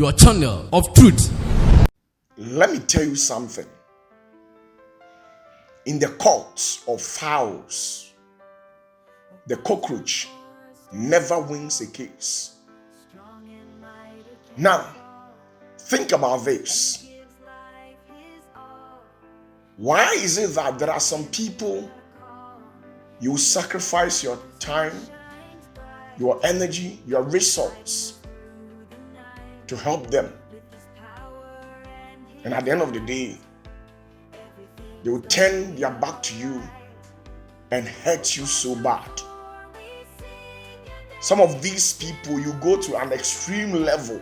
your channel of truth. Let me tell you something. In the courts of fowls, the cockroach never wins a case. Now, think about this. Why is it that there are some people you sacrifice your time, your energy, your resource to help them? And at the end of the day, they will turn their back to you and hurt you so bad. Some of these people, you go to an extreme level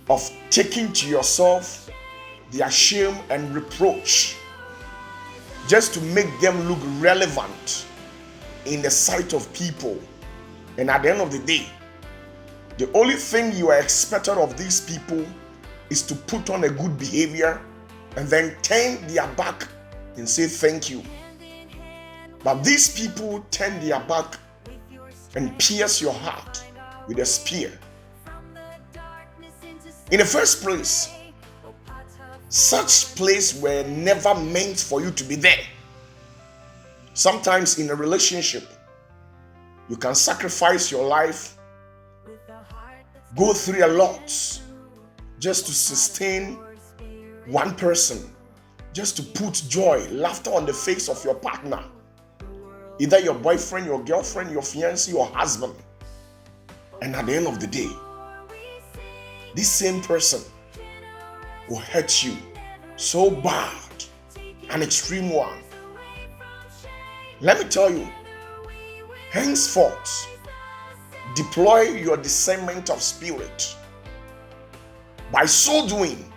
of taking to yourself their shame and reproach just to make them look relevant in the sight of people. And at the end of the day, the only thing you are expected of these people is to put on a good behavior and then turn their back and say thank you. But these people turn their back and pierce your heart with a spear. In the first place, such places were never meant for you to be there. Sometimes in a relationship, you can sacrifice your life, go through a lot just to sustain one person, just to put joy, laughter on the face of your partner, either your boyfriend, your girlfriend, your fiancé, your husband. And at the end of the day, this same person will hurt you so bad, an extreme one. Let me tell you, henceforth, deploy your discernment of spirit. By so doing,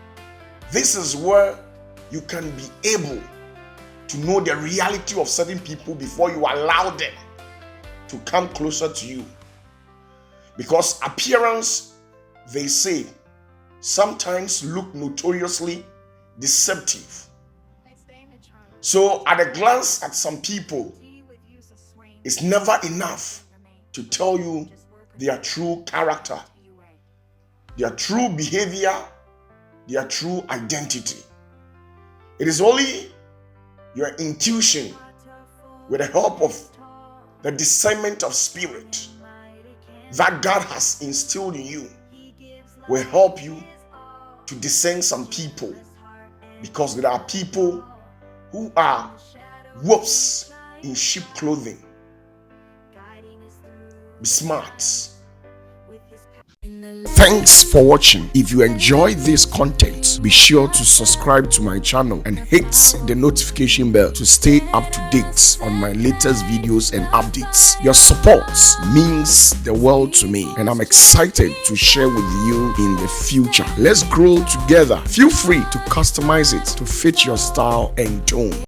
this is where you can be able to know the reality of certain people before you allow them to come closer to you. Because appearance, they say, sometimes look notoriously deceptive. So at a glance at some people, it's never enough to tell you their true character, their true behavior, their true identity. It is only your intuition, with the help of the discernment of spirit that God has instilled in you, will help you to discern some people, because there are people who are wolves in sheep clothing. Be smart. Thanks for watching. If you enjoy this content, be sure to subscribe to my channel and hit the notification bell to stay up to date on my latest videos and updates. Your support means the world to me, and I'm excited to share with you in the future. Let's grow together. Feel free to customize it to fit your style and tone.